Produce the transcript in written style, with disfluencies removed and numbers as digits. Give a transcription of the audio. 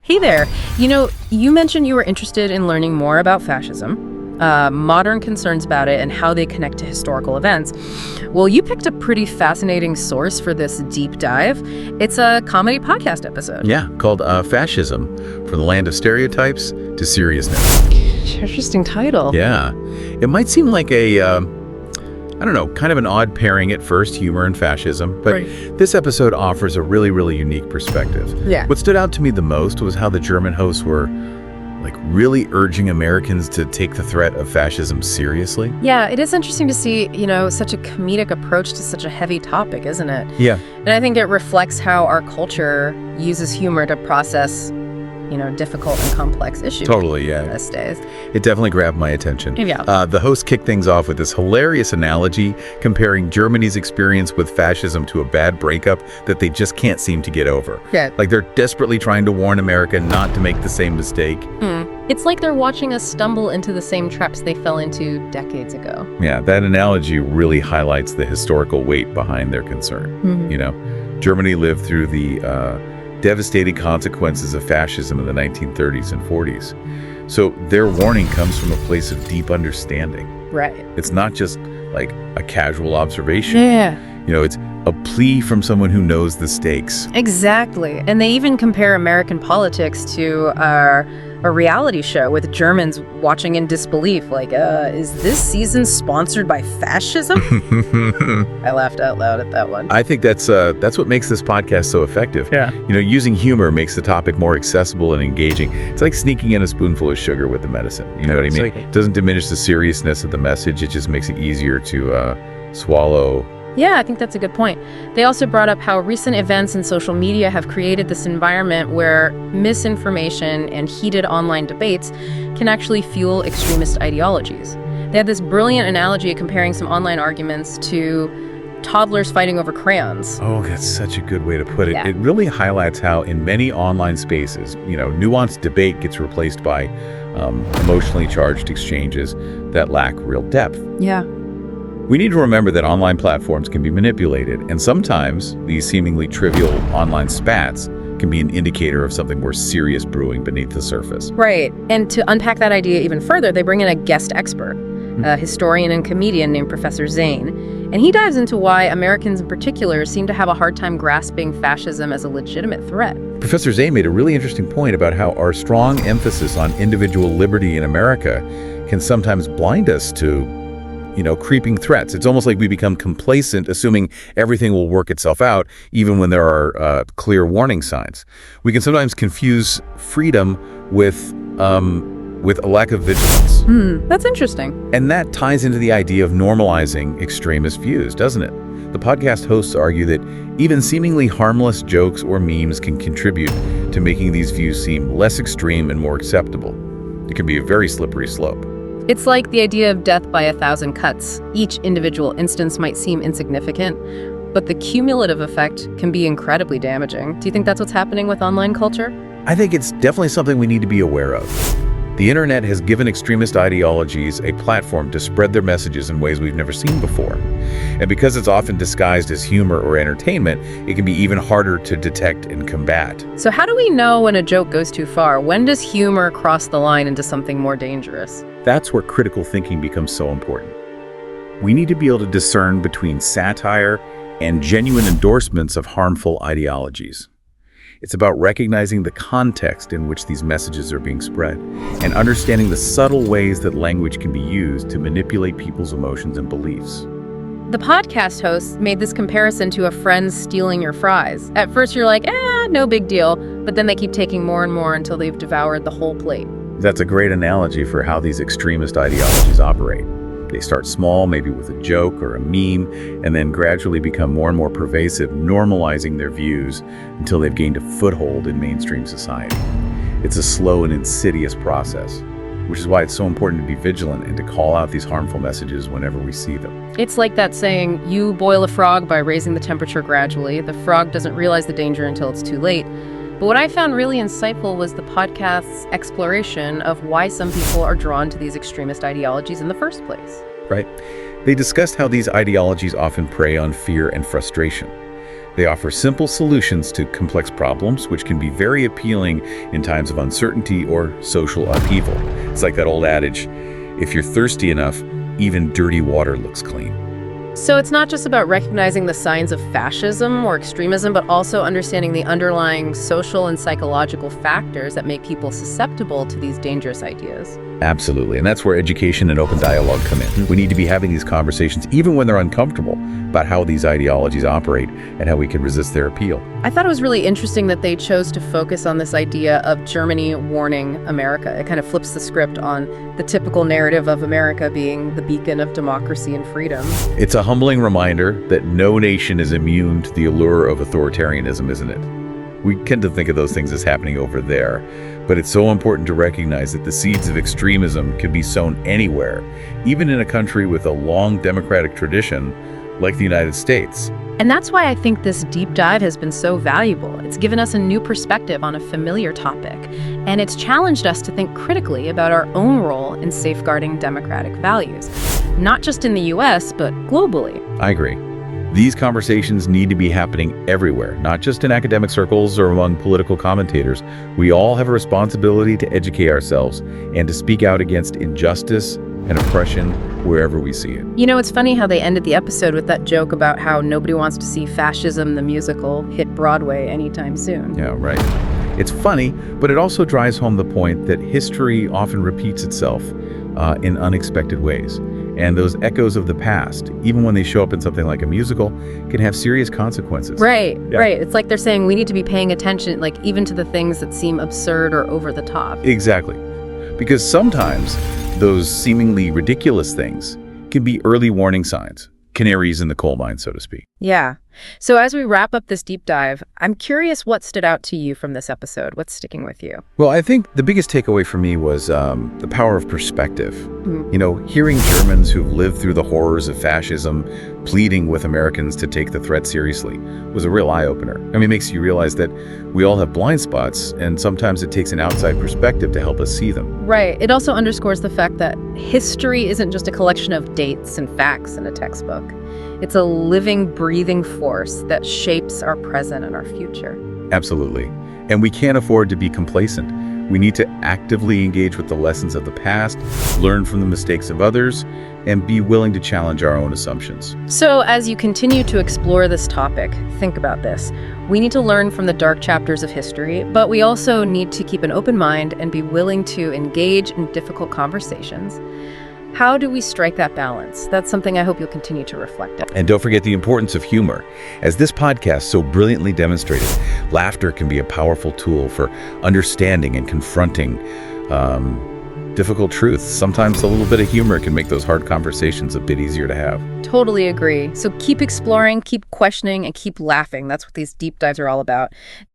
Hey there. You mentioned you were interested in learning more about fascism, modern concerns about it, and how they connect to historical events. Well, you picked a pretty fascinating source for this deep dive. It's a comedy podcast episode. Yeah, called Fascism, From the Land of Stereotypes to Seriousness. Interesting title. Yeah. It might seem like kind of an odd pairing at first, humor and fascism, but Right. this episode offers a really, really unique perspective. Yeah. What stood out to me the most was how the German hosts were really urging Americans to take the threat of fascism seriously. Yeah, it is interesting to see, such a comedic approach to such a heavy topic, isn't it? Yeah. And I think it reflects how our culture uses humor to process, difficult and complex issues. Totally, yeah. These days. It definitely grabbed my attention. Yeah. The host kicked things off with this hilarious analogy comparing Germany's experience with fascism to a bad breakup that they just can't seem to get over. Yeah. Like they're desperately trying to warn America not to make the same mistake. It's like they're watching us stumble into the same traps they fell into decades ago. Yeah, that analogy really highlights the historical weight behind their concern. Germany lived through the devastating consequences of fascism in the 1930s and 40s. So their warning comes from a place of deep understanding. Right. It's not just like a casual observation. Yeah. It's a plea from someone who knows the stakes. Exactly. And they even compare American politics to a reality show with Germans watching in disbelief. Like, is this season sponsored by fascism? I laughed out loud at that one. I think that's what makes this podcast so effective. Yeah. Using humor makes the topic more accessible and engaging. It's like sneaking in a spoonful of sugar with the medicine. You know what I mean? It doesn't diminish the seriousness of the message. It just makes it easier to swallow. Yeah, I think that's a good point. They also brought up how recent events and social media have created this environment where misinformation and heated online debates can actually fuel extremist ideologies. They had this brilliant analogy comparing some online arguments to toddlers fighting over crayons. Oh, that's such a good way to put it. Yeah. It really highlights how in many online spaces, nuanced debate gets replaced by emotionally charged exchanges that lack real depth. Yeah. We need to remember that online platforms can be manipulated, and sometimes these seemingly trivial online spats can be an indicator of something more serious brewing beneath the surface. Right. And to unpack that idea even further, they bring in a guest expert, a historian and comedian named Professor Zane. And he dives into why Americans in particular seem to have a hard time grasping fascism as a legitimate threat. Professor Zane made a really interesting point about how our strong emphasis on individual liberty in America can sometimes blind us to creeping threats. It's almost like we become complacent, assuming everything will work itself out, even when there are clear warning signs. We can sometimes confuse freedom with a lack of vigilance. That's interesting. And that ties into the idea of normalizing extremist views, doesn't it? The podcast hosts argue that even seemingly harmless jokes or memes can contribute to making these views seem less extreme and more acceptable. It can be a very slippery slope. It's like the idea of death by 1,000 cuts. Each individual instance might seem insignificant, but the cumulative effect can be incredibly damaging. Do you think that's what's happening with online culture? I think it's definitely something we need to be aware of. The internet has given extremist ideologies a platform to spread their messages in ways we've never seen before. And because it's often disguised as humor or entertainment, it can be even harder to detect and combat. So how do we know when a joke goes too far? When does humor cross the line into something more dangerous? That's where critical thinking becomes so important. We need to be able to discern between satire and genuine endorsements of harmful ideologies. It's about recognizing the context in which these messages are being spread and understanding the subtle ways that language can be used to manipulate people's emotions and beliefs. The podcast host made this comparison to a friend stealing your fries. At first you're like, no big deal, but then they keep taking more and more until they've devoured the whole plate. That's a great analogy for how these extremist ideologies operate. They start small, maybe with a joke or a meme, and then gradually become more and more pervasive, normalizing their views until they've gained a foothold in mainstream society. It's a slow and insidious process, which is why it's so important to be vigilant and to call out these harmful messages whenever we see them. It's like that saying, you boil a frog by raising the temperature gradually. The frog doesn't realize the danger until it's too late. But what I found really insightful was the podcast's exploration of why some people are drawn to these extremist ideologies in the first place. Right? They discussed how these ideologies often prey on fear and frustration. They offer simple solutions to complex problems, which can be very appealing in times of uncertainty or social upheaval. It's like that old adage, if you're thirsty enough, even dirty water looks clean. So it's not just about recognizing the signs of fascism or extremism, but also understanding the underlying social and psychological factors that make people susceptible to these dangerous ideas. Absolutely, and that's where education and open dialogue come in. We need to be having these conversations, even when they're uncomfortable, about how these ideologies operate and how we can resist their appeal. I thought it was really interesting that they chose to focus on this idea of Germany warning America. It kind of flips the script on the typical narrative of America being the beacon of democracy and freedom. It's a humbling reminder that no nation is immune to the allure of authoritarianism, isn't it? We tend to think of those things as happening over there, but it's so important to recognize that the seeds of extremism can be sown anywhere, even in a country with a long democratic tradition like the United States. And that's why I think this deep dive has been so valuable. It's given us a new perspective on a familiar topic, and it's challenged us to think critically about our own role in safeguarding democratic values, not just in the US, but globally. I agree. These conversations need to be happening everywhere, not just in academic circles or among political commentators. We all have a responsibility to educate ourselves and to speak out against injustice and oppression wherever we see it. You know, it's funny how they ended the episode with that joke about how nobody wants to see Fascism, the musical, hit Broadway anytime soon. Yeah, right. It's funny, but it also drives home the point that history often repeats itself in unexpected ways. And those echoes of the past, even when they show up in something like a musical, can have serious consequences. Right. It's like they're saying we need to be paying attention, like even to the things that seem absurd or over the top. Exactly. Because sometimes those seemingly ridiculous things can be early warning signs, canaries in the coal mine, so to speak. Yeah. So as we wrap up this deep dive, I'm curious what stood out to you from this episode. What's sticking with you? Well, I think the biggest takeaway for me was the power of perspective. You know, hearing Germans who've lived through the horrors of fascism pleading with Americans to take the threat seriously was a real eye-opener. I mean, it makes you realize that we all have blind spots, and sometimes it takes an outside perspective to help us see them. Right. It also underscores the fact that history isn't just a collection of dates and facts in a textbook. It's a living, breathing force that shapes our present and our future. Absolutely. And we can't afford to be complacent. We need to actively engage with the lessons of the past, learn from the mistakes of others, and be willing to challenge our own assumptions. So as you continue to explore this topic, think about this. We need to learn from the dark chapters of history, but we also need to keep an open mind and be willing to engage in difficult conversations. How do we strike that balance? That's something I hope you'll continue to reflect on. And don't forget the importance of humor. As this podcast so brilliantly demonstrated, laughter can be a powerful tool for understanding and confronting difficult truths. Sometimes a little bit of humor can make those hard conversations a bit easier to have. Totally agree. So keep exploring, keep questioning, and keep laughing. That's what these deep dives are all about.